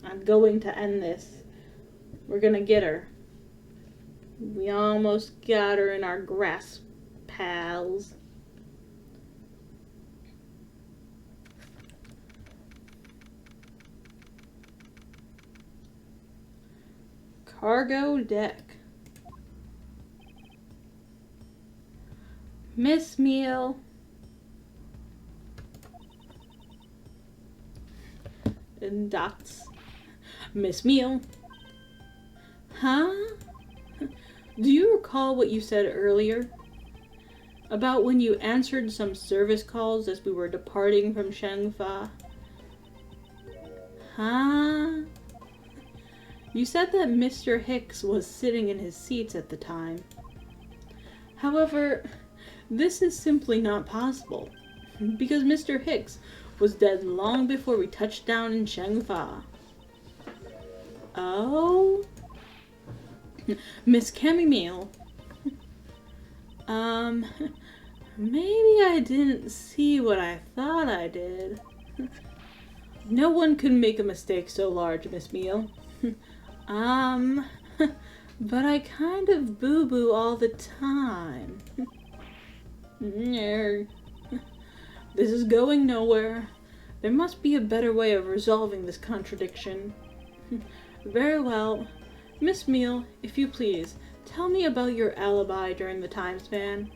I'm going to end this. We're gonna get her. We almost got her in our grasp, pals. Cargo deck. Miss Meal. And dots. Miss Meal. Huh? Do you recall what you said earlier? About when you answered some service calls as we were departing from Shangfa? Huh? You said that Mr. Hicks was sitting in his seats at the time. However, this is simply not possible, because Mr. Hicks was dead long before we touched down in Shangfa. Oh? Miss Chamomile. Maybe I didn't see what I thought I did. No one could make a mistake so large, Miss Meal. But I kind of boo-boo all the time. This is going nowhere. There must be a better way of resolving this contradiction. Very well. Miss Meal, if you please, tell me about your alibi during the time span.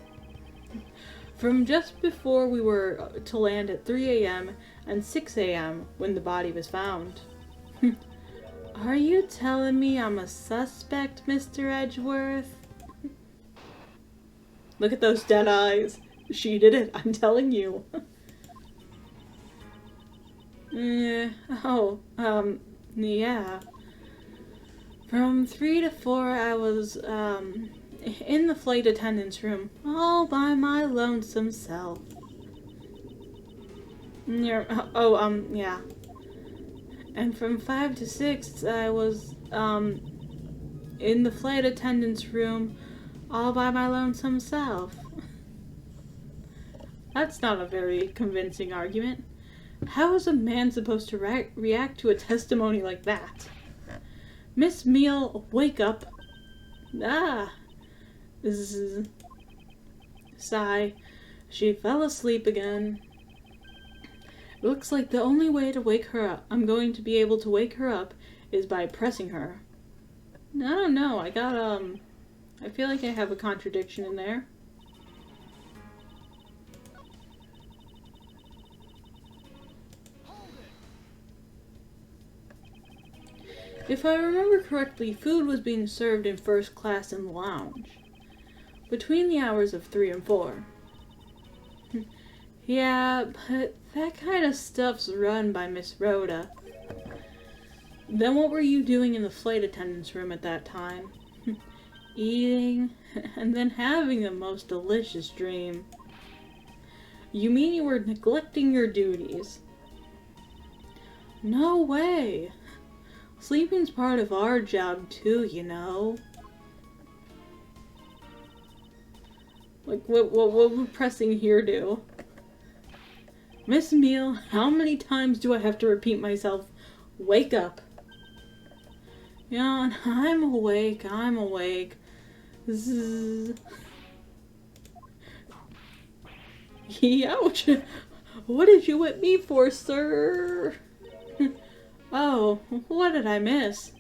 From just before we were to land at 3 a.m. and 6 a.m. when the body was found. Are you telling me I'm a suspect, Mr. Edgeworth? Look at those dead eyes. She did it, I'm telling you. Yeah. From 3 to 4, I was, in the flight attendant's room, all by my lonesome self. Yeah. And from 5 to 6, I was, in the flight attendant's room, all by my lonesome self. That's not a very convincing argument. How is a man supposed to react to a testimony like that? Miss Meal, wake up. Sigh. She fell asleep again. Looks like the only way to wake her up, I'm going to be able to wake her up, is by pressing her. I don't know, I feel like I have a contradiction in there. If I remember correctly, food was being served in first class in the lounge, between the hours of 3 and 4. Yeah, but that kind of stuff's run by Miss Rhoda. Then what were you doing in the flight attendant's room at that time? Eating, and then having the most delicious dream. You mean you were neglecting your duties? No way! Sleeping's part of our job too, you know. Like, what would pressing here do? Miss Meal, how many times do I have to repeat myself? Wake up. Yeah, I'm awake. Zzz. Ouch! What did you whip me for, sir? Oh, what did I miss?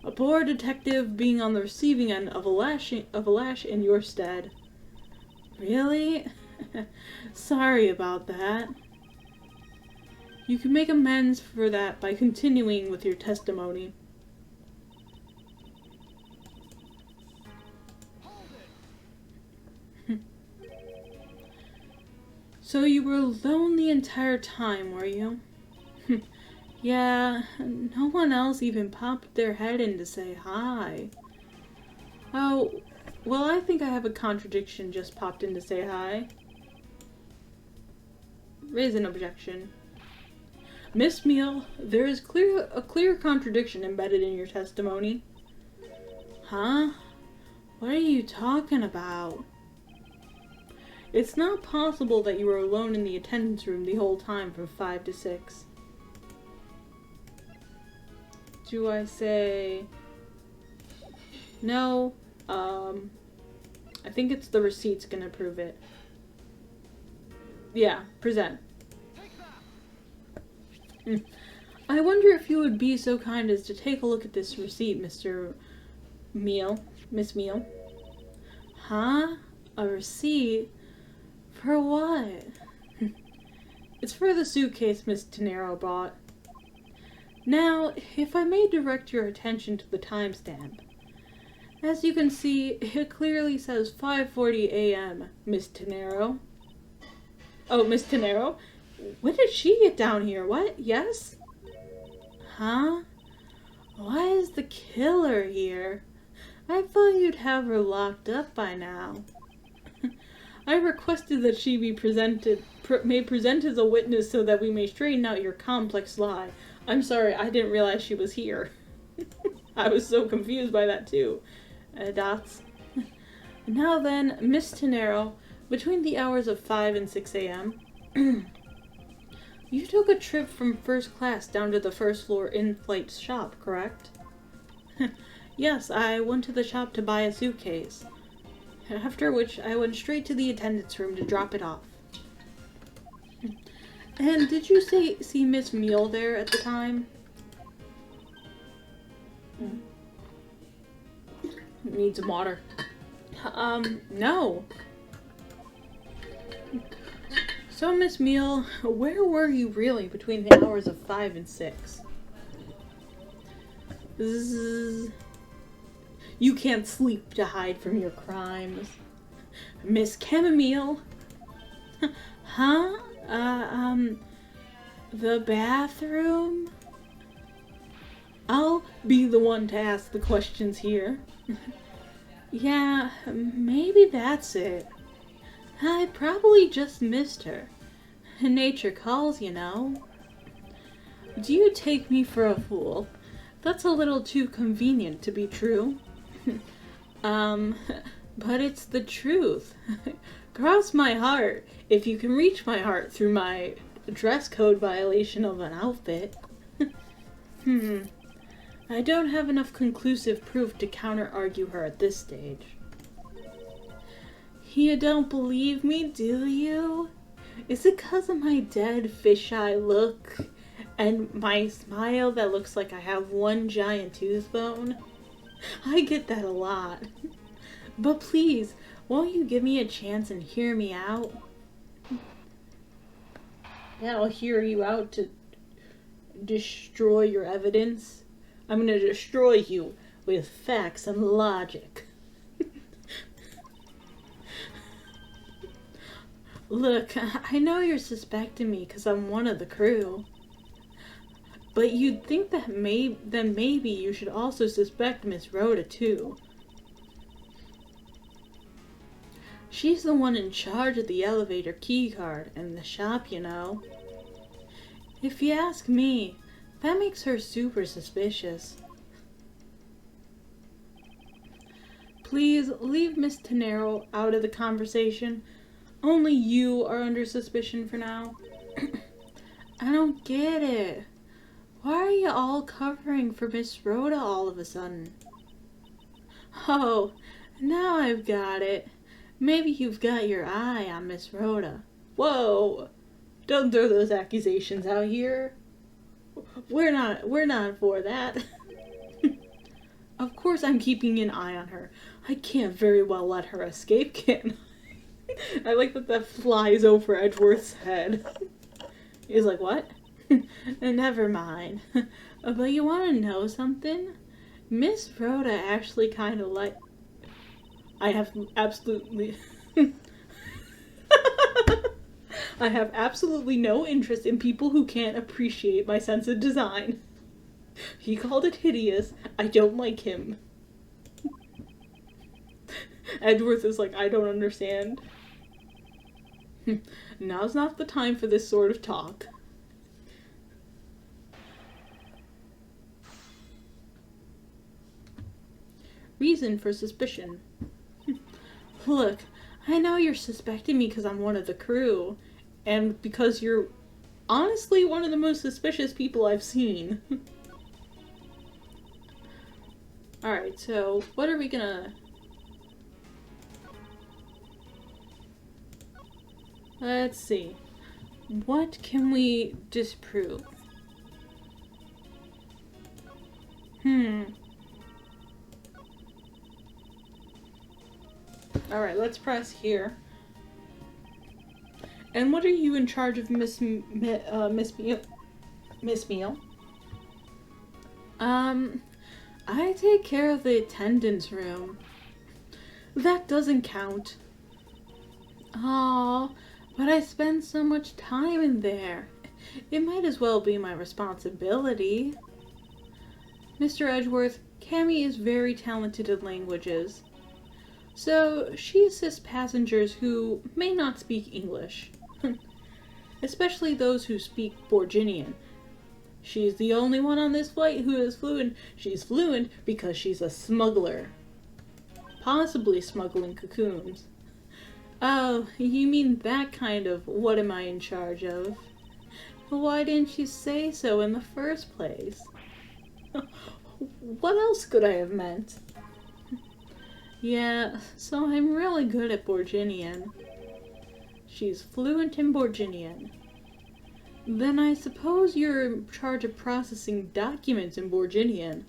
A poor detective being on the receiving end of a lash in your stead. Really? Sorry about that. You can make amends for that by continuing with your testimony. So you were alone the entire time, were you? Yeah, no one else even popped their head in to say hi. Oh, well, I think I have a contradiction just popped in to say hi. Raise an objection. Miss Meal, there is a clear contradiction embedded in your testimony. Huh? What are you talking about? It's not possible that you were alone in the attendance room the whole time from 5 to 6. Do I say... No, I think it's the receipt's gonna prove it. Yeah, present. I wonder if you would be so kind as to take a look at this receipt, Mr. Meal. Miss Meal. Huh? A receipt? For what? It's for the suitcase Miss Tenero bought. Now, if I may direct your attention to the timestamp. As you can see, it clearly says 5:40 a.m., Miss Tenero. Oh, Miss Tenero? When did she get down here? What? Yes? Huh? Why is the killer here? I thought you'd have her locked up by now. I requested that she be may present as a witness so that we may straighten out your complex lie. I'm sorry, I didn't realize she was here. I was so confused by that too. Dots. Now then, Miss Tenero, between the hours of 5 and 6 a.m., you took a trip from first class down to the first floor in-flight shop, correct? Yes, I went to the shop to buy a suitcase. After which, I went straight to the attendance room to drop it off. And did you see Miss Meal there at the time? Need some water. No. So, Miss Meal, where were you really between the hours of 5 and 6? Zzz. You can't sleep to hide from your crimes. Miss Chamomile? Huh? The bathroom? I'll be the one to ask the questions here. Yeah, maybe that's it. I probably just missed her. Nature calls, you know. Do you take me for a fool? That's a little too convenient to be true. But it's the truth. Cross my heart if you can reach my heart through my dress code violation of an outfit. I don't have enough conclusive proof to counter-argue her at this stage. You don't believe me, do you? Is it 'cause of my dead fisheye look and my smile that looks like I have one giant tooth bone? I get that a lot. But please, won't you give me a chance and hear me out? Yeah, I'll hear you out to destroy your evidence. I'm gonna destroy you with facts and logic. Look, I know you're suspecting me because I'm one of the crew. But you'd think that maybe you should also suspect Miss Rhoda too. She's the one in charge of the elevator keycard and the shop, you know. If you ask me, that makes her super suspicious. Please leave Miss Tenero out of the conversation. Only you are under suspicion for now. I don't get it. Why are you all covering for Miss Rhoda all of a sudden? Oh, now I've got it. Maybe you've got your eye on Miss Rhoda. Whoa! Don't throw those accusations out here. We're not for that. Of course I'm keeping an eye on her. I can't very well let her escape, can I? I like that flies over Edgeworth's head. He's like, what? Never mind. But you want to know something? Miss Rhoda actually kind of like... I have absolutely... I have absolutely no interest in people who can't appreciate my sense of design. He called it hideous. I don't like him. Edgeworth is like, I don't understand. Now's not the time for this sort of talk. Reason for suspicion. Look, I know you're suspecting me because I'm one of the crew, and because you're honestly one of the most suspicious people I've seen. Alright, so what are we gonna... Let's see. What can we disprove? Alright, let's press here. And what are you in charge of, Miss Meal? Miss Meal? I take care of the attendance room. That doesn't count. Aw, but I spend so much time in there. It might as well be my responsibility. Mr. Edgeworth, Cammy is very talented in languages. So, she assists passengers who may not speak English. Especially those who speak Borginian. She's the only one on this flight who is fluent. She's fluent because she's a smuggler. Possibly smuggling cocoons. Oh, you mean that kind of what am I in charge of? Why didn't you say so in the first place? What else could I have meant? Yeah, so I'm really good at Borginian. She's fluent in Borginian. Then I suppose you're in charge of processing documents in Borginian.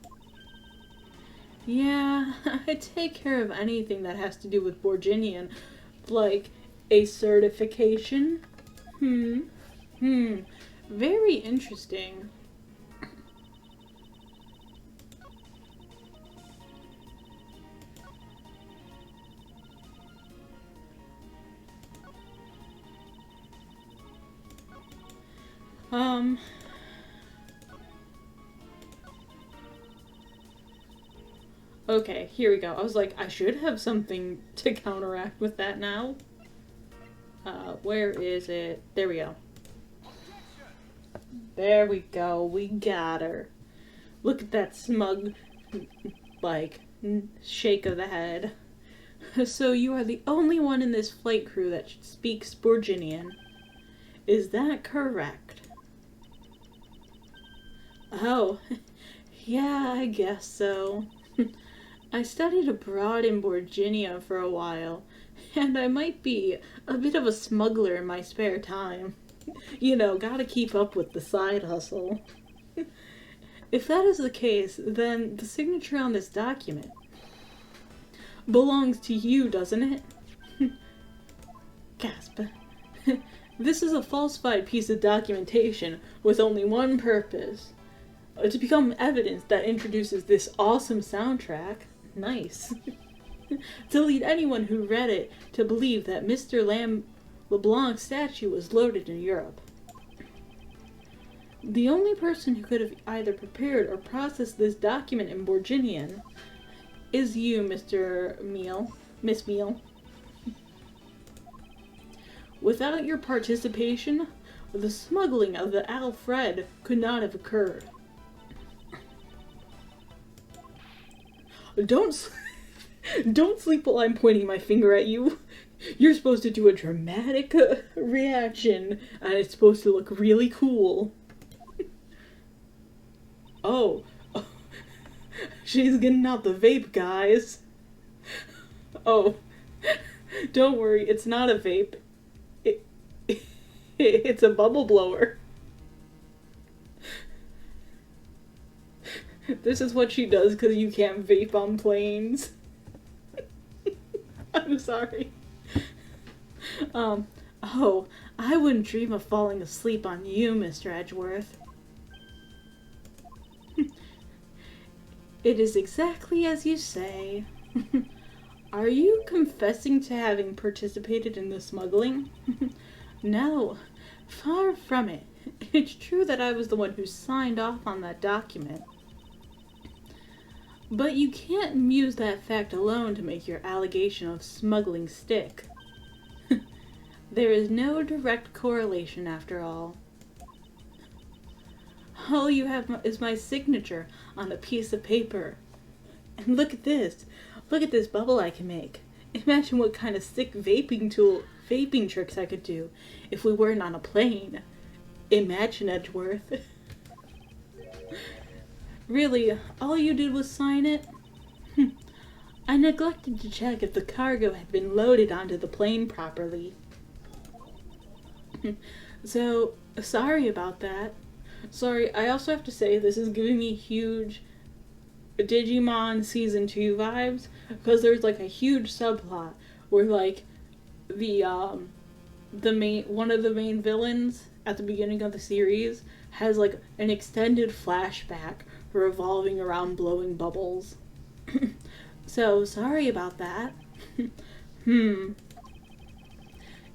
Yeah, I take care of anything that has to do with Borginian, like a certification. Very interesting. Okay, here we go. I was like, I should have something to counteract with that now. Where is it? There we go. There we go. We got her. Look at that smug, like, shake of the head. So you are the only one in this flight crew that speaks Borginian. Is that correct? Oh, yeah, I guess so. I studied abroad in Borginia for a while, and I might be a bit of a smuggler in my spare time. You know, gotta keep up with the side hustle. If that is the case, then the signature on this document belongs to you, doesn't it? Gasp. This is a falsified piece of documentation with only one purpose. To become evidence that introduces this awesome soundtrack. Nice. To lead anyone who read it to believe that Mr. LeBlanc's statue was loaded in Europe. The only person who could have either prepared or processed this document in Borginian is you, Mr. Meal. Miss Meal. Without your participation, the smuggling of the Alfred could not have occurred. Don't sleep while I'm pointing my finger at you. You're supposed to do a dramatic reaction, and it's supposed to look really cool. Oh. She's getting out the vape, guys. Oh. Don't worry, it's not a vape. It's a bubble blower. This is what she does because you can't vape on planes. I'm sorry. Oh, I wouldn't dream of falling asleep on you, Mr. Edgeworth. It is exactly as you say. Are you confessing to having participated in the smuggling? No, far from it. It's true that I was the one who signed off on that document. But you can't use that fact alone to make your allegation of smuggling stick. There is no direct correlation after all. All you have is my signature on a piece of paper. And look at this. Look at this bubble I can make. Imagine what kind of sick vaping tricks I could do if we weren't on a plane. Imagine, Edgeworth. Really, all you did was sign it? I neglected to check if the cargo had been loaded onto the plane properly. So, sorry about that. Sorry, I also have to say this is giving me huge Digimon Season 2 vibes, because there's like a huge subplot where like one of the main villains at the beginning of the series has like an extended flashback revolving around blowing bubbles. So, sorry about that.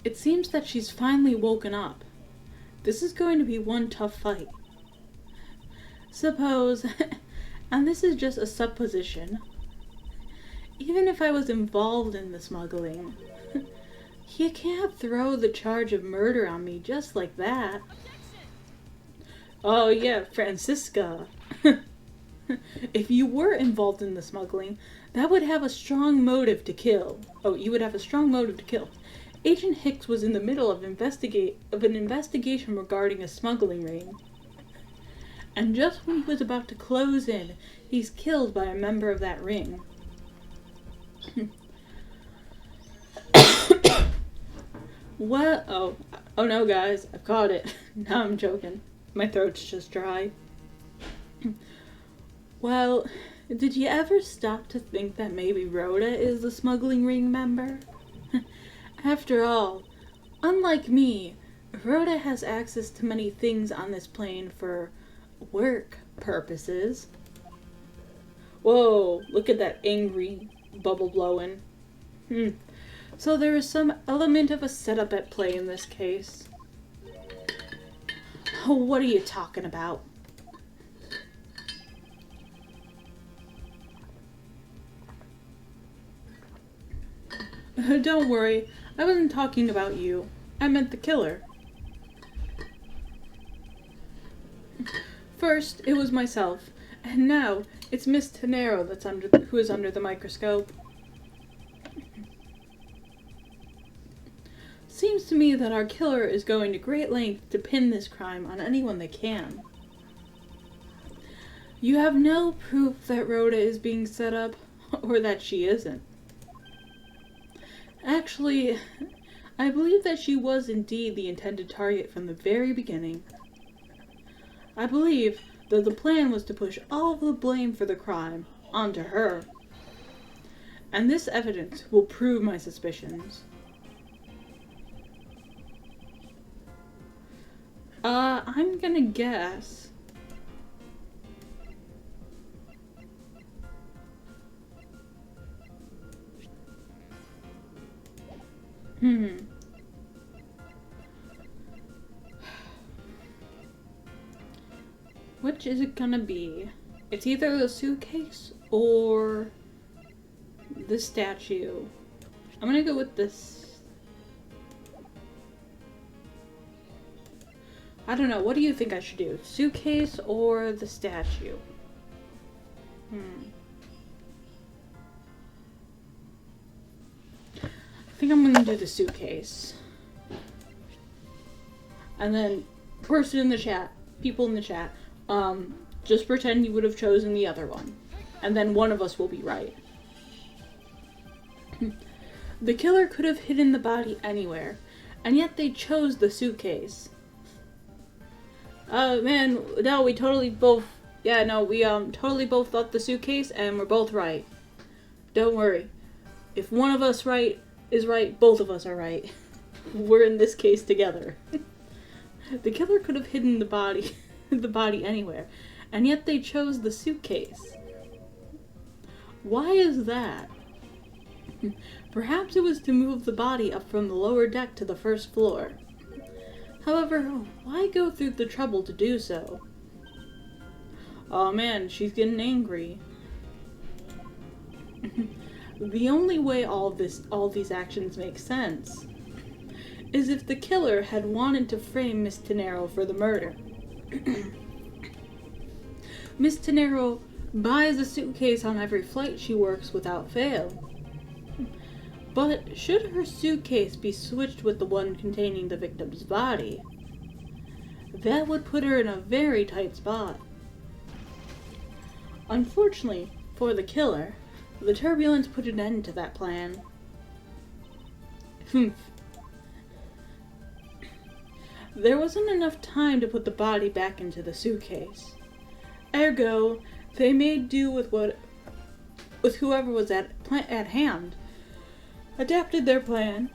It seems that she's finally woken up. This is going to be one tough fight. Suppose, and this is just a supposition, even if I was involved in the smuggling, you can't throw the charge of murder on me just like that. Oh yeah, Francisca. If you were involved in the smuggling, that would have a strong motive to kill. Oh, you would have a strong motive to kill. Agent Hicks was in the middle of an investigation regarding a smuggling ring. And just when he was about to close in, he's killed by a member of that ring. What? Oh no, guys, I've caught it. Now I'm joking. My throat's just dry. Well, did you ever stop to think that maybe Rhoda is the smuggling ring member? After all, unlike me, Rhoda has access to many things on this plane for work purposes. Whoa, look at that angry bubble blowing. So there is some element of a setup at play in this case. Oh, what are you talking about? Don't worry, I wasn't talking about you. I meant the killer. First, it was myself, and now it's Miss Tenero who is under the microscope. Seems to me that our killer is going to great lengths to pin this crime on anyone they can. You have no proof that Rhoda is being set up, or that she isn't. Actually, I believe that she was indeed the intended target from the very beginning. I believe that the plan was to push all of the blame for the crime onto her. And this evidence will prove my suspicions. I'm gonna guess. Which is it gonna be? It's either the suitcase or the statue. I'm gonna go with this. I don't know, what do you think I should do? Suitcase or the statue? I think I'm gonna do the suitcase. And then, person in the chat, people in the chat, just pretend you would have chosen the other one. And then one of us will be right. The killer could have hidden the body anywhere, and yet they chose the suitcase. Man, no, we totally both, totally both thought the suitcase, and we're both right. Don't worry. If one of us is right, both of us are right. We're in this case together. The killer could have hidden the body anywhere, and yet they chose the suitcase. Why is that? Perhaps it was to move the body up from the lower deck to the first floor. However, why go through the trouble to do so? Oh man, she's getting angry. The only way all these actions make sense is if the killer had wanted to frame Miss Tenero for the murder. Miss Tenero buys a suitcase on every flight she works without fail. But should her suitcase be switched with the one containing the victim's body, that would put her in a very tight spot. Unfortunately for the killer, The turbulence put an end to that plan. There wasn't enough time to put the body back into the suitcase. Ergo, they made do with whoever was at hand, adapted their plan,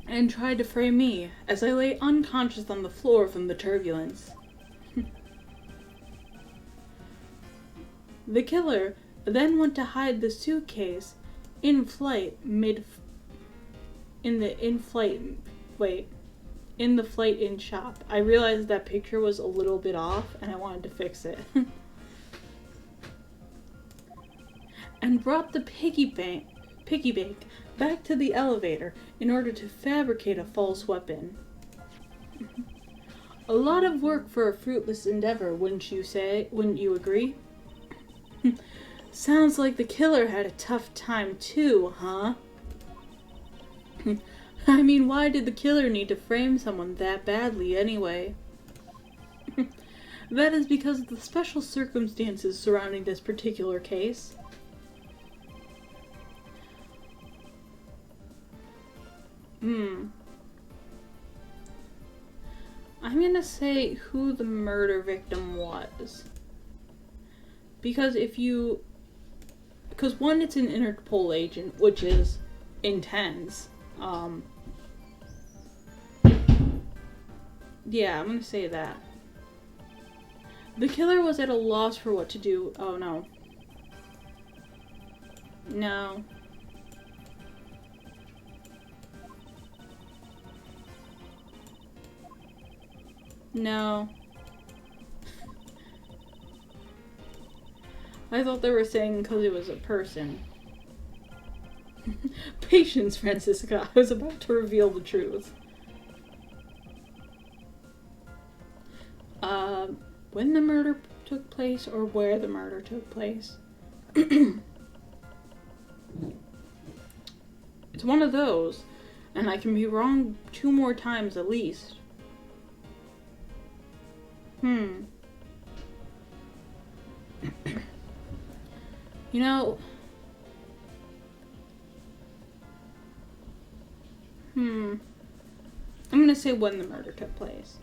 and tried to frame me as I lay unconscious on the floor from the turbulence. The killer then went to hide the suitcase in the flight in shop. I realized that picture was a little bit off and I wanted to fix it. And brought the piggy bank back to the elevator in order to fabricate a false weapon. A lot of work for a fruitless endeavor, wouldn't you agree? Sounds like the killer had a tough time too, huh? I mean, why did the killer need to frame someone that badly anyway? That is because of the special circumstances surrounding this particular case. I'm gonna say who the murder victim was. Because one, it's an Interpol agent, which is intense. Yeah, I'm gonna say that. The killer was at a loss for what to do. Oh, no. No. No. I thought they were saying because it was a person. Patience, Francisca. I was about to reveal the truth. When the murder took place or where the murder took place. It's one of those, and I can be wrong 2 more times at least. You know, I'm gonna say when the murder took place.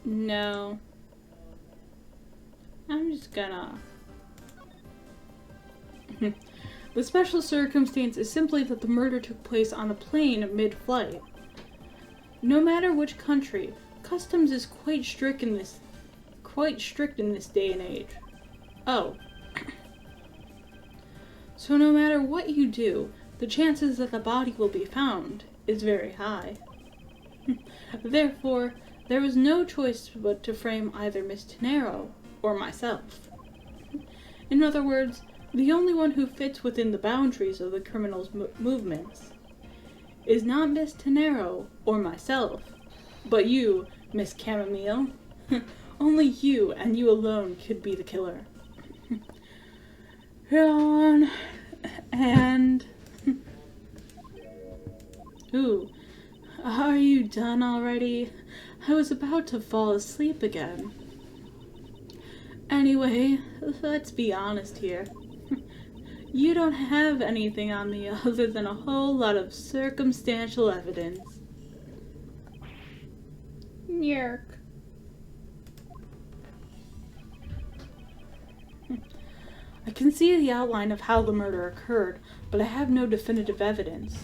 No. I'm just gonna... The special circumstance is simply that the murder took place on a plane mid-flight. No matter which country, customs is quite strict in this day and age. Oh. So no matter what you do, the chances that the body will be found is very high. Therefore, there was no choice but to frame either Miss Tenero or myself. In other words, the only one who fits within the boundaries of the criminal's movements is not Miss Tenero or myself, but you, Miss Chamomile. Only you, and you alone, could be the killer. Yawn. And... Ooh. Are you done already? I was about to fall asleep again. Anyway, let's be honest here. You don't have anything on me other than a whole lot of circumstantial evidence. Yerk. I can see the outline of how the murder occurred, but I have no definitive evidence.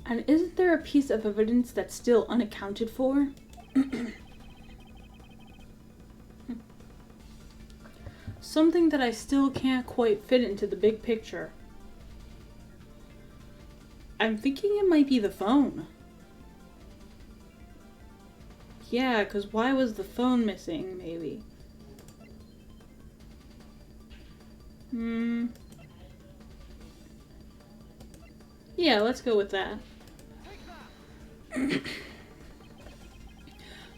And isn't there a piece of evidence that's still unaccounted for? Something that I still can't quite fit into the big picture. I'm thinking it might be the phone. Yeah, because why was the phone missing, maybe? Yeah, let's go with that.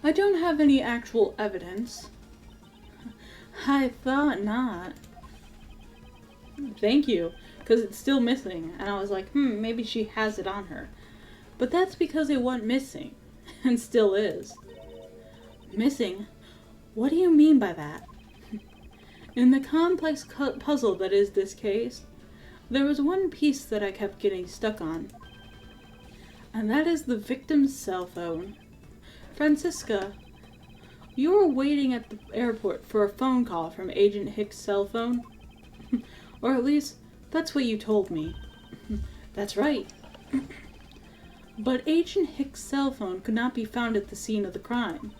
I don't have any actual evidence. I thought not. Thank you, because it's still missing, and I was like, maybe she has it on her. But that's because it went missing, and still is. Missing? What do you mean by that? In the complex puzzle that is this case, there was one piece that I kept getting stuck on. And that is the victim's cell phone. Francisca, you were waiting at the airport for a phone call from Agent Hicks' cell phone? Or at least, that's what you told me. That's right. But Agent Hicks' cell phone could not be found at the scene of the crime.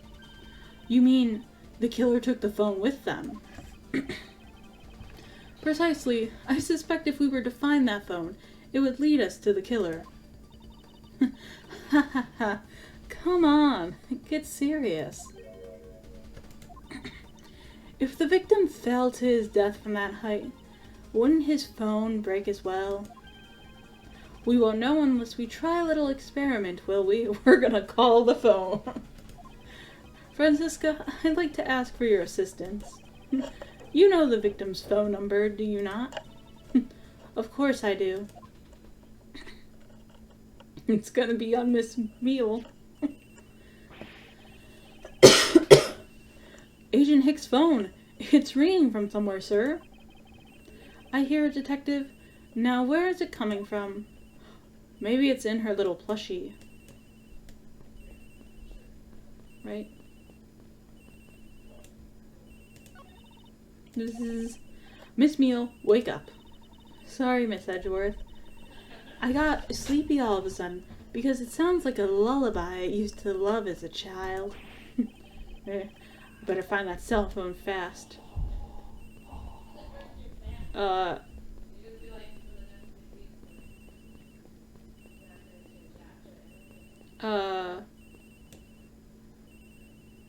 You mean, the killer took the phone with them? Precisely. I suspect if we were to find that phone, it would lead us to the killer. Ha ha ha. Come on, get serious. If the victim fell to his death from that height, wouldn't his phone break as well? We won't know unless we try a little experiment, will we? We're gonna call the phone. Francisca, I'd like to ask for your assistance. You know the victim's phone number, do you not? Of course I do. It's gonna be on Miss Meal. Agent Hicks' phone. It's ringing from somewhere, sir. I hear a detective. Now where is it coming from? Maybe it's in her little plushie. Right? This is... Miss Meal, wake up. Sorry, Miss Edgeworth. I got sleepy all of a sudden because it sounds like a lullaby I used to love as a child. Better find that cell phone fast.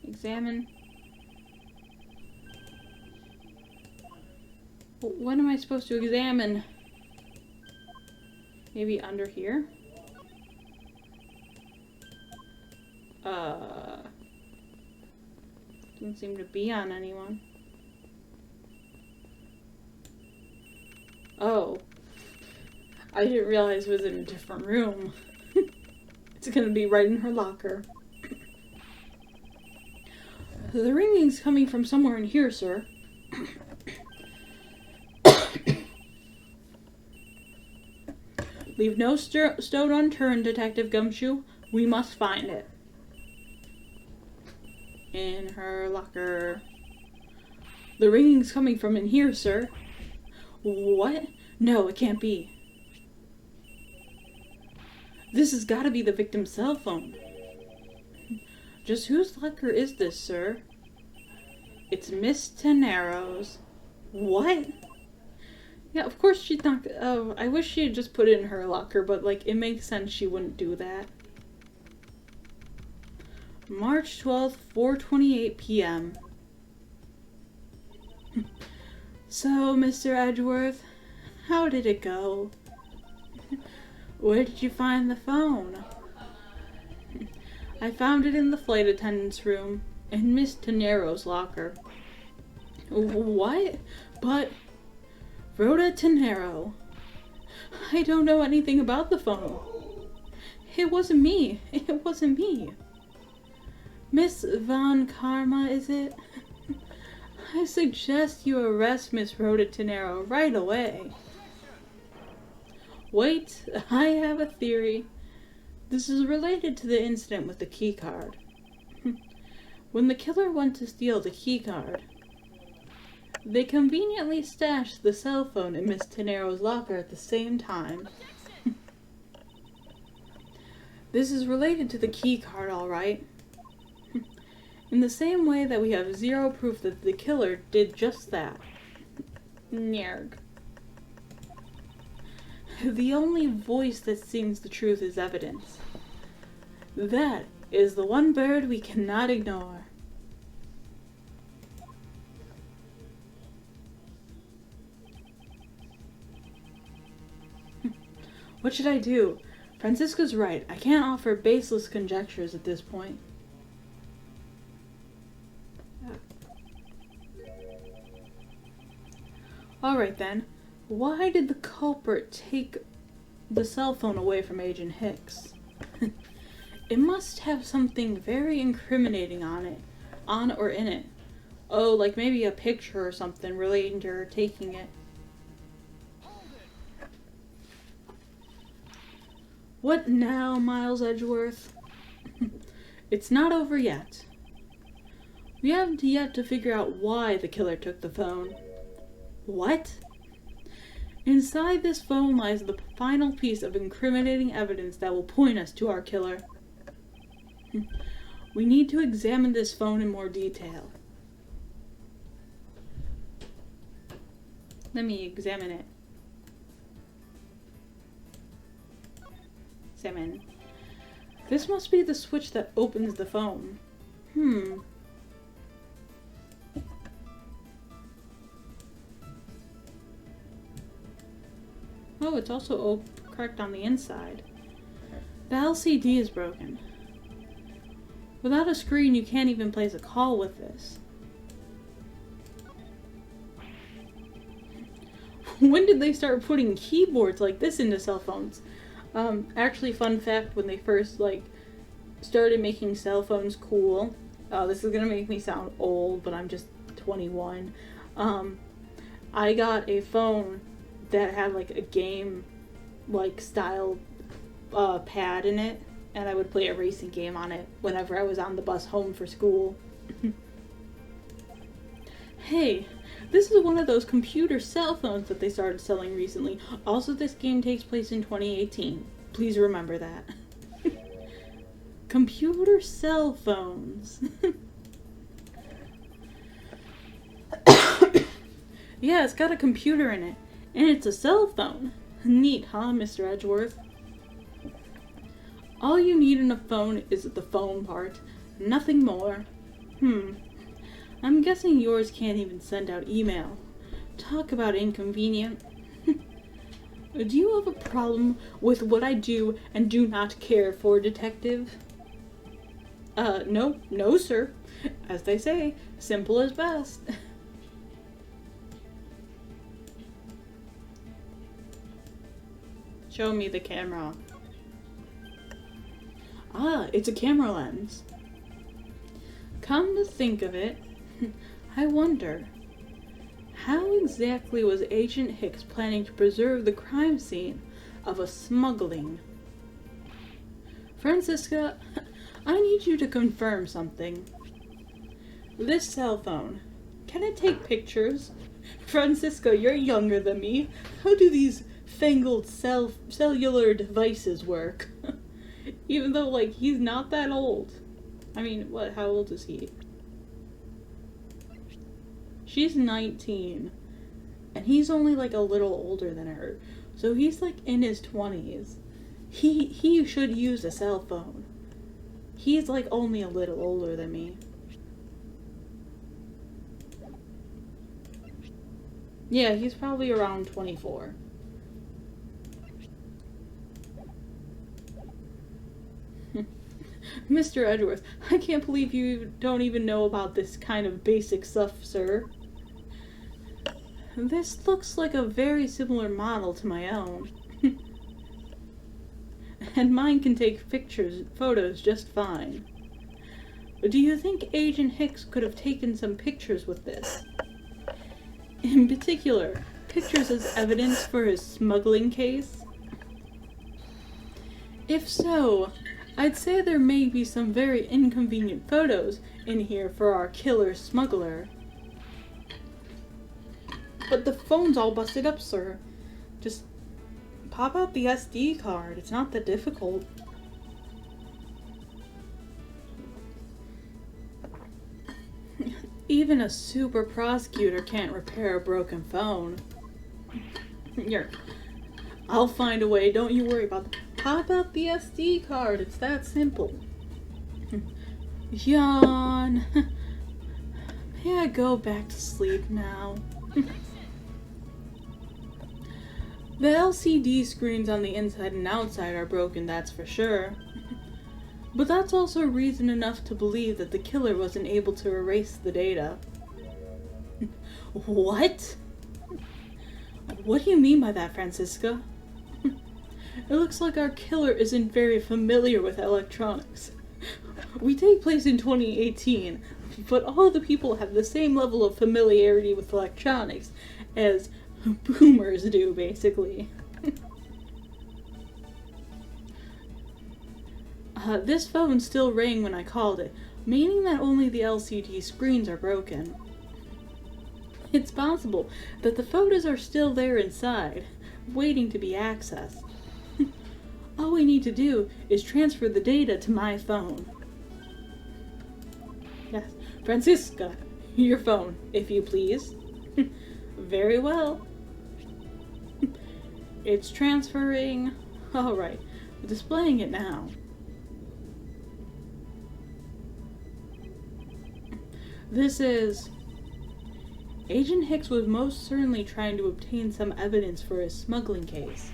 Examine. What am I supposed to examine? Maybe under here? Doesn't seem to be on anyone. Oh. I didn't realize it was in a different room. It's gonna be right in her locker. The ringing's coming from somewhere in here, sir. Leave no stone unturned, Detective Gumshoe. We must find it. In her locker. The ringing's coming from in here, sir. What? No, it can't be. This has got to be the victim's cell phone. Just whose locker is this, sir? It's Miss Tenero's. What? Yeah, of course she's not... Oh, I wish she had just put it in her locker, but, like, it makes sense she wouldn't do that. March 12th, 4:28 p.m. So, Mr. Edgeworth, how did it go? Where did you find the phone? I found it in the flight attendant's room, in Miss Tenero's locker. What? But... Rhoda Tenero. I don't know anything about the phone. It wasn't me. It wasn't me. Miss Von Karma, is it? I suggest you arrest Miss Rhoda Tenero right away. Wait, I have a theory. This is related to the incident with the keycard. When the killer went to steal the keycard, they conveniently stashed the cell phone in Miss Tenero's locker at the same time. This is related to the keycard, all right. In the same way that we have zero proof that the killer did just that. Nyarg. The only voice that sings the truth is evidence. That is the one bird we cannot ignore. What should I do? Francisca's right. I can't offer baseless conjectures at this point. Alright then. Why did the culprit take the cell phone away from Agent Hicks? It must have something very incriminating on it, on or in it. Oh, like maybe a picture or something relating to her taking it. What now, Miles Edgeworth? It's not over yet. We haven't yet to figure out why the killer took the phone. What? Inside this phone lies the final piece of incriminating evidence that will point us to our killer. We need to examine this phone in more detail. Let me examine it. Examine. This must be the switch that opens the phone. Oh, it's also cracked on the inside. The LCD is broken. Without a screen, you can't even place a call with this. When did they start putting keyboards like this into cell phones? Actually, fun fact, when they first, started making cell phones cool, this is gonna make me sound old, but I'm just 21, I got a phone that had, a game, style, pad in it, and I would play a racing game on it whenever I was on the bus home for school. Hey, this is one of those computer cell phones that they started selling recently. Also, this game takes place in 2018. Please remember that. Computer cell phones. Yeah, it's got a computer in it. And it's a cell phone. Neat, huh, Mr. Edgeworth? All you need in a phone is the phone part. Nothing more. I'm guessing yours can't even send out email. Talk about inconvenient. Do you have a problem with what I do and do not care for, detective? No, sir. As they say, simple is best. Show me the camera. Ah, it's a camera lens. Come to think of it, I wonder, how exactly was Agent Hicks planning to preserve the crime scene of a smuggling? Francisca, I need you to confirm something. This cell phone, can it take pictures? Francisca, you're younger than me. How do these fangled cellular devices work? Even though, he's not that old. I mean, how old is he? She's 19. And he's only, a little older than her. So he's, in his 20s. He should use a cell phone. He's, only a little older than me. Yeah, he's probably around 24. Mr. Edgeworth, I can't believe you don't even know about this kind of basic stuff, sir. This looks like a very similar model to my own. And mine can take photos just fine. Do you think Agent Hicks could have taken some pictures with this? In particular, pictures as evidence for his smuggling case? If so, I'd say there may be some very inconvenient photos in here for our killer smuggler. But the phone's all busted up, sir. Just pop out the SD card. It's not that difficult. Even a super prosecutor can't repair a broken phone. Here, I'll find a way. Don't you worry about that. Pop out the SD card. It's that simple. Yawn. May I go back to sleep now? The LCD screens on the inside and outside are broken, that's for sure. But that's also reason enough to believe that the killer wasn't able to erase the data. What? What do you mean by that, Francisca? It looks like our killer isn't very familiar with electronics. We take place in 2018. but all the people have the same level of familiarity with electronics as boomers do, basically. This phone still rang when I called it, meaning that only the LCD screens are broken. It's possible that the photos are still there inside, waiting to be accessed. All we need to do is transfer the data to my phone. Yes, Francisca, your phone, if you please. Very well. It's transferring. Alright, displaying it now. This is... Agent Hicks was most certainly trying to obtain some evidence for his smuggling case.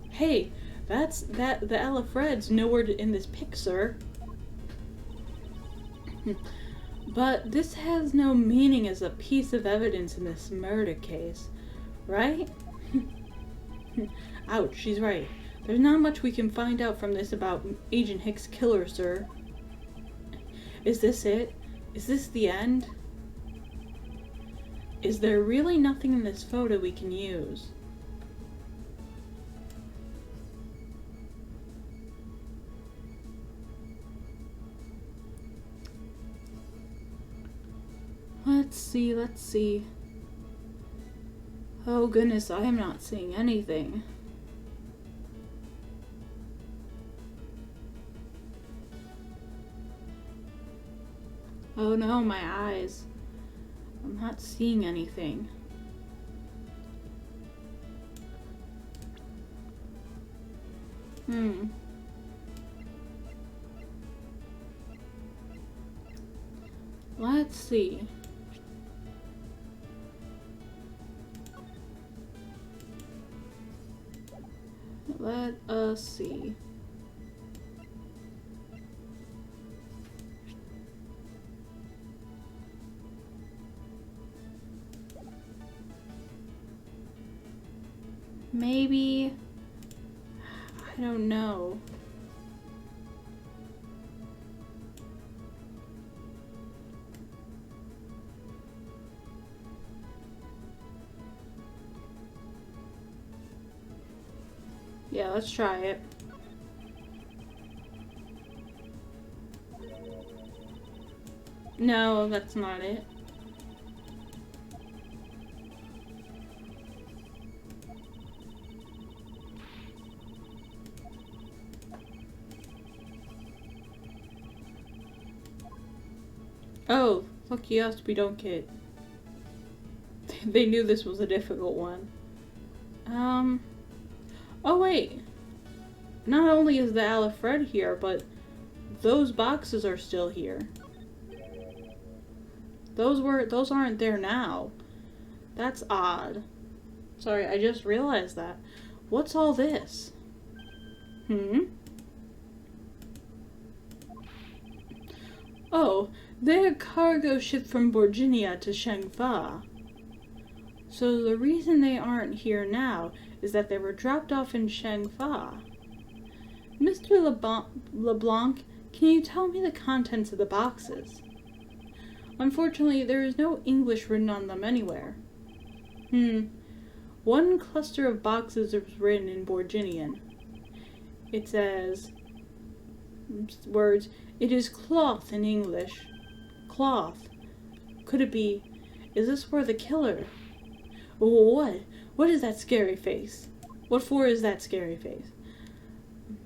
Hey, the Alfred's nowhere in this pic, sir. But this has no meaning as a piece of evidence in this murder case, right? Ouch, she's right. There's not much we can find out from this about Agent Hicks' killer, sir. Is this it? Is this the end? Is there really nothing in this photo we can use? Let's see. Oh goodness, I am not seeing anything. Oh no, my eyes. I'm not seeing anything. Let's see. Let us see. Maybe, I don't know. Yeah, let's try it. No, that's not it. Oh, lucky us, we don't get... They knew this was a difficult one. Oh wait. Not only is the Alfred here, but those boxes are still here. Those aren't there now. That's odd. Sorry, I just realized that. What's all this? Oh, they're a cargo ship from Borginia to Shangfa. So the reason they aren't here now is that they were dropped off in Shangfa. Mr. LeBlanc, can you tell me the contents of the boxes? Unfortunately, there is no English written on them anywhere. One cluster of boxes is written in Borginian. It says, words, it is cloth in English. Cloth. Could it be, is this for the killer? What is that scary face? What for is that scary face?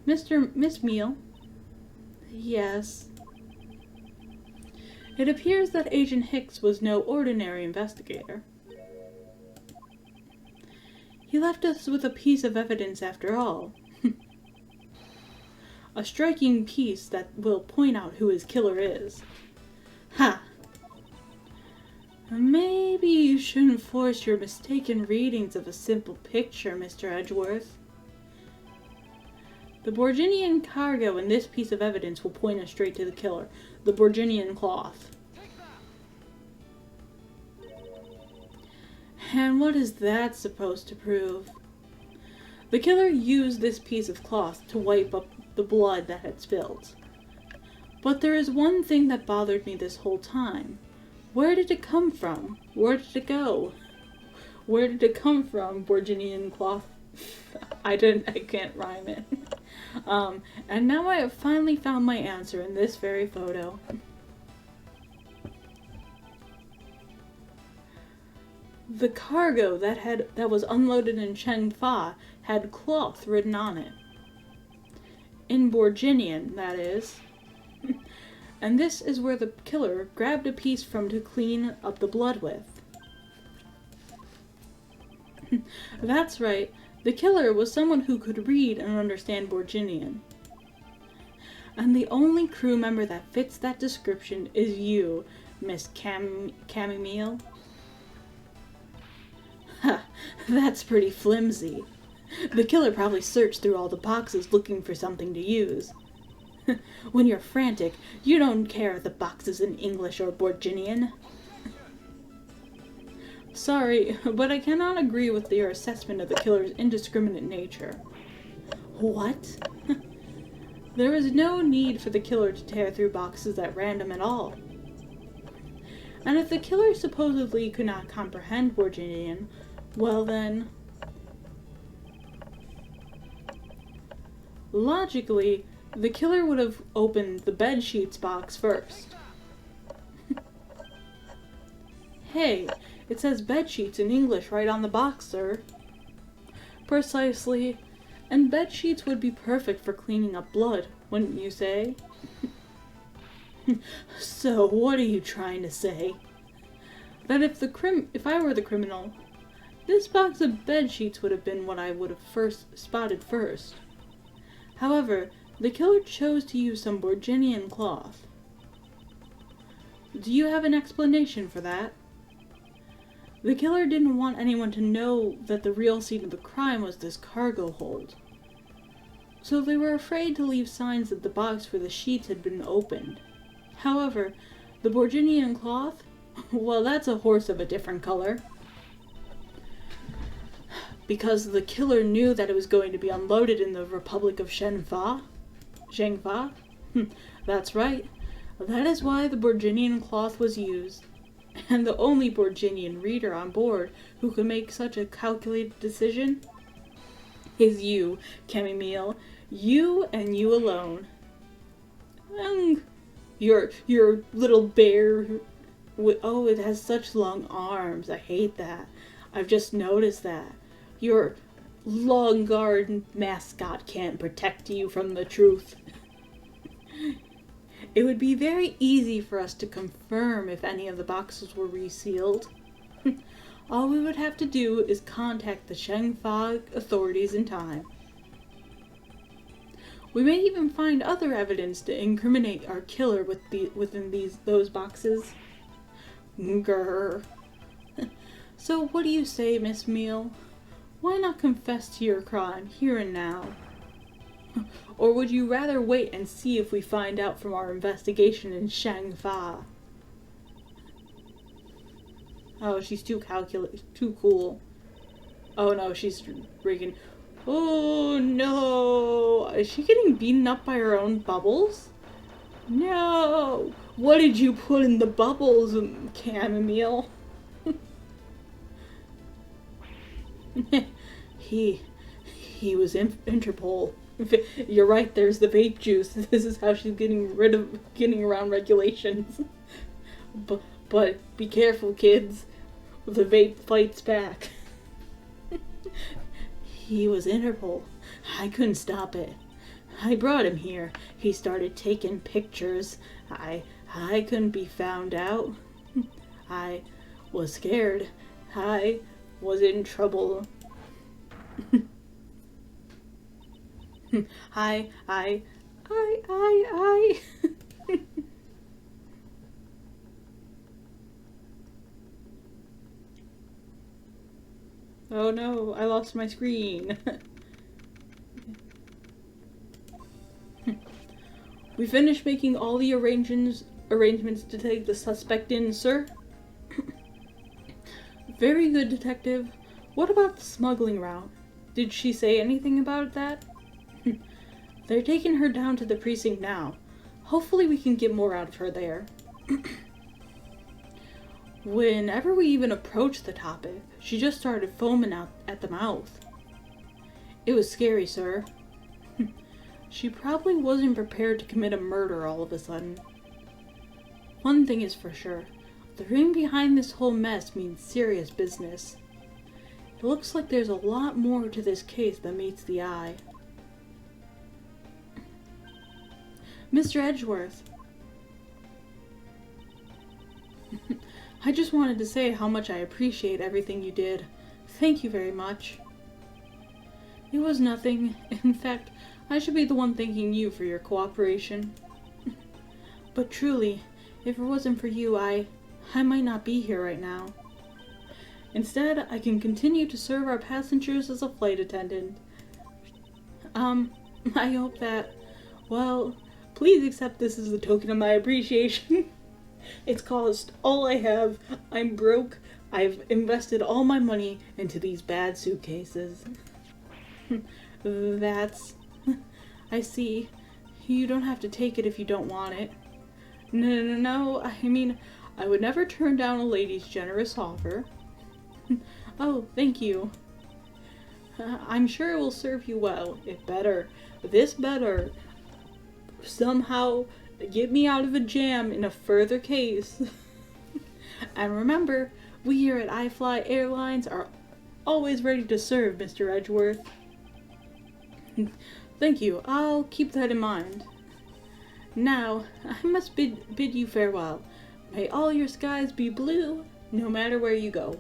Miss Meal? Yes. It appears that Agent Hicks was no ordinary investigator. He left us with a piece of evidence after all. A striking piece that will point out who his killer is. Ha! Maybe you shouldn't force your mistaken readings of a simple picture, Mr. Edgeworth. The Borginian cargo in this piece of evidence will point us straight to the killer, the Borginian cloth. And what is that supposed to prove? The killer used this piece of cloth to wipe up the blood that had spilled. But there is one thing that bothered me this whole time. Where did it come from? Where did it go? Where did it come from, Borginian cloth? I can't rhyme it. And now I have finally found my answer in this very photo. The cargo that was unloaded in Shengfa had cloth written on it. In Borginian, that is. And this is where the killer grabbed a piece from to clean up the blood with. That's right, the killer was someone who could read and understand Borginian. And the only crew member that fits that description is you, Miss Camille. Ha, that's pretty flimsy. The killer probably searched through all the boxes looking for something to use. When you're frantic, you don't care if the box is in English or Borginian. Sorry, but I cannot agree with your assessment of the killer's indiscriminate nature. What? There is no need for the killer to tear through boxes at random at all. And if the killer supposedly could not comprehend Borginian, well then... Logically, the killer would have opened the bedsheets box first. Hey, it says bedsheets in English right on the box, sir. Precisely. And bedsheets would be perfect for cleaning up blood, wouldn't you say? So, what are you trying to say? That if I were the criminal, this box of bedsheets would have been what I would have spotted first. However, the killer chose to use some Borginian cloth. Do you have an explanation for that? The killer didn't want anyone to know that the real scene of the crime was this cargo hold. So they were afraid to leave signs that the box for the sheets had been opened. However, the Borginian cloth? Well, that's a horse of a different color. Because the killer knew that it was going to be unloaded in the Republic of Shengfa. That's right. That is why the Borginian cloth was used. And the only Borginian reader on board who could make such a calculated decision is you, Camille. You and you alone. Your little bear. Oh, it has such long arms. I hate that. I've just noticed that. Your long guard mascot can't protect you from the truth. It would be very easy for us to confirm if any of the boxes were resealed. All we would have to do is contact the Shengfa authorities in time. We may even find other evidence to incriminate our killer within those boxes. Grr. So what do you say, Miss Meal? Why not confess to your crime here and now? Or would you rather wait and see if we find out from our investigation in Shengfa? Oh, she's too cool. Oh no, she's freaking... Oh no! Is she getting beaten up by her own bubbles? No! What did you put in the bubbles, Chamomile? He was Interpol. You're right, there's the vape juice. This is how she's getting around regulations. But be careful, kids. The vape fights back. He was Interpol. I couldn't stop it. I brought him here. He started taking pictures. I couldn't be found out. I was scared. I was in trouble. I. Oh no, I lost my screen. We finished making all the arrangements to take the suspect in, sir. Very good, detective. What about the smuggling route? Did she say anything about that? They're taking her down to the precinct now. Hopefully we can get more out of her there. Whenever we even approached the topic, she just started foaming out at the mouth. It was scary, sir. She probably wasn't prepared to commit a murder all of a sudden. One thing is for sure, the ring behind this whole mess means serious business. It looks like there's a lot more to this case than meets the eye. Mr. Edgeworth. I just wanted to say how much I appreciate everything you did. Thank you very much. It was nothing. In fact, I should be the one thanking you for your cooperation. But truly, if it wasn't for you, I might not be here right now. Instead, I can continue to serve our passengers as a flight attendant. I hope that, well, please accept this as a token of my appreciation. It's cost all I have. I'm broke. I've invested all my money into these bad suitcases. That's... I see. You don't have to take it if you don't want it. No. I mean, I would never turn down a lady's generous offer. Oh, thank you. I'm sure it will serve you well. This better somehow get me out of a jam in a further case. And remember, we here at iFly Airlines are always ready to serve, Mr. Edgeworth. Thank you. I'll keep that in mind. Now, I must bid you farewell. May all your skies be blue, no matter where you go.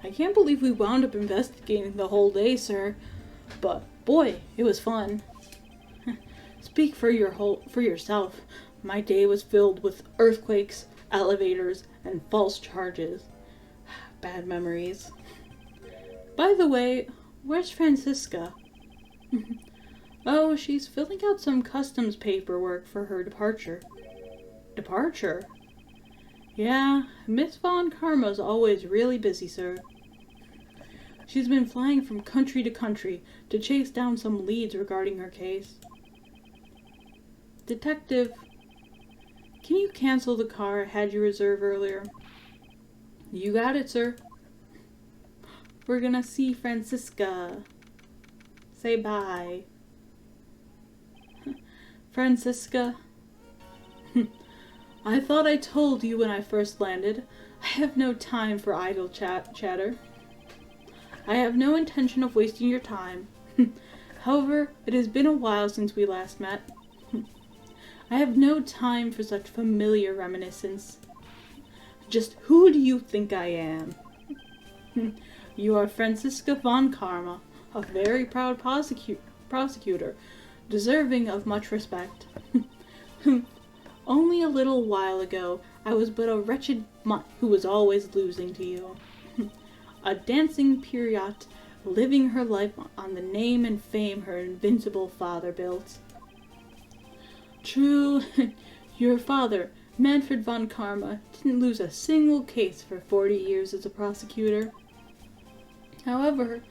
I can't believe we wound up investigating the whole day, sir. But, boy, it was fun. Speak for yourself. My day was filled with earthquakes, elevators, and false charges. Bad memories. By the way, where's Francisca? Oh, she's filling out some customs paperwork for her departure. Departure? Yeah, Miss Von Karma's always really busy, sir. She's been flying from country to country to chase down some leads regarding her case. Detective, can you cancel the car I had you reserve earlier? You got it, sir. We're gonna see Francisca. Say bye. Francisca. I thought I told you when I first landed. I have no time for idle chatter. I have no intention of wasting your time. However, it has been a while since we last met. I have no time for such familiar reminiscence. Just who do you think I am? You are Francisca Von Karma, a very proud prosecutor, deserving of much respect. Only a little while ago, I was but a wretched mutt who was always losing to you. A dancing period, living her life on the name and fame her invincible father built. True, your father, Manfred von Karma, didn't lose a single case for 40 years as a prosecutor. However,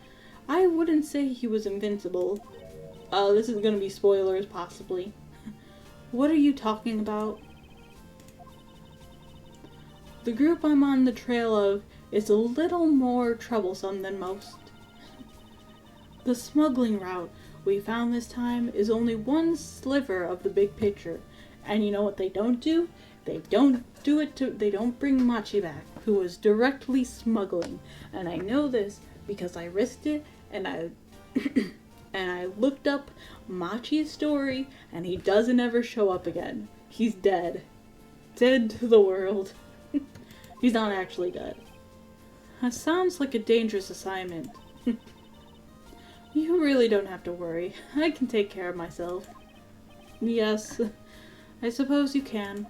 I wouldn't say he was invincible. This is gonna be spoilers, possibly. What are you talking about? The group I'm on the trail of is a little more troublesome than most. The smuggling route we found this time is only one sliver of the big picture. And you know what they don't do? They don't bring Machi back, who was directly smuggling. And I know this because I risked it and I and I looked up Machi's story, and he doesn't ever show up again. He's dead. Dead to the world. He's not actually dead. That sounds like a dangerous assignment. You really don't have to worry. I can take care of myself. Yes, I suppose you can.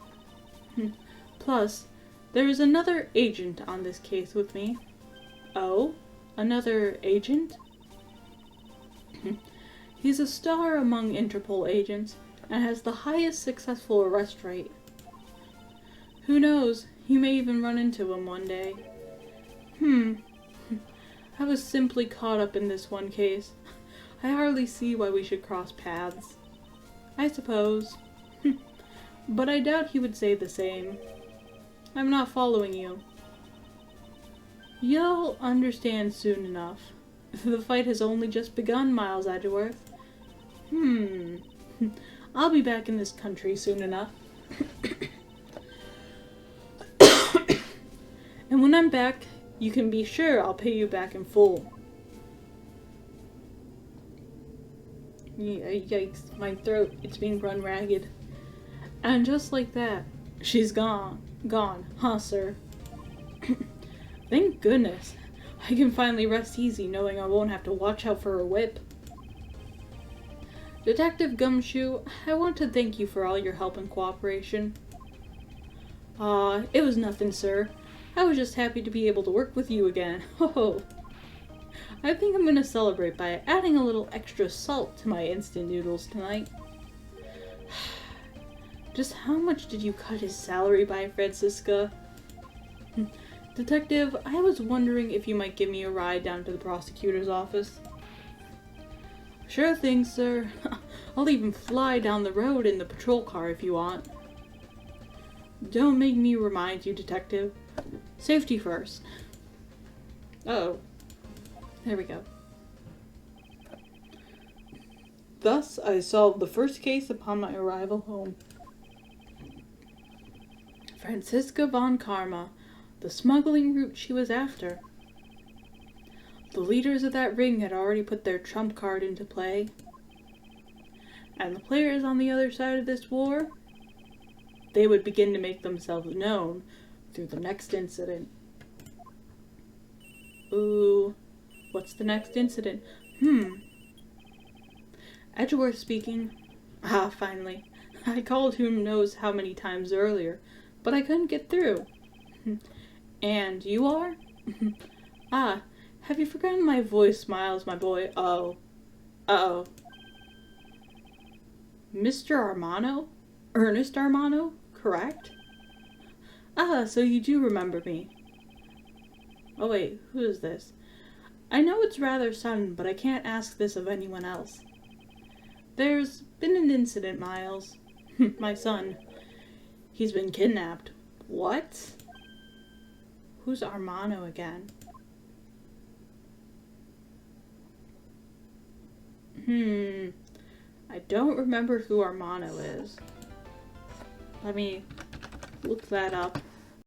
Plus, there is another agent on this case with me. Oh? Another agent? He's a star among Interpol agents, and has the highest successful arrest rate. Who knows, you may even run into him one day. I was simply caught up in this one case. I hardly see why we should cross paths. I suppose. But I doubt he would say the same. I'm not following you. You'll understand soon enough. The fight has only just begun, Miles Edgeworth. I'll be back in this country soon enough. And when I'm back, you can be sure I'll pay you back in full. Yikes, my throat, it's being run ragged. And just like that, she's gone. Gone, huh, sir? Thank goodness. I can finally rest easy knowing I won't have to watch out for her whip. Detective Gumshoe, I want to thank you for all your help and cooperation. It was nothing, sir. I was just happy to be able to work with you again. Ho! I think I'm gonna celebrate by adding a little extra salt to my instant noodles tonight. Just how much did you cut his salary by, Francisca? Detective, I was wondering if you might give me a ride down to the prosecutor's office. Sure thing, sir. I'll even fly down the road in the patrol car if you want. Don't make me remind you, Detective. Safety first. Uh-oh. There we go. Thus, I solved the first case upon my arrival home. Francisca von Karma, the smuggling route she was after. The leaders of that ring had already put their trump card into play. And the players on the other side of this war, they would begin to make themselves known through the next incident. Ooh, what's the next incident? Edgeworth speaking. Ah, finally. I called who knows how many times earlier, but I couldn't get through. And you are? Ah, have you forgotten my voice, Miles, my boy? Uh-oh. Uh-oh. Mr. Armano? Ernest Armano? Correct? Ah, so you do remember me. Oh wait, who is this? I know it's rather sudden, but I can't ask this of anyone else. There's been an incident, Miles. My son. He's been kidnapped. What? Who's Armano again? I don't remember who Armano is. Let me look that up.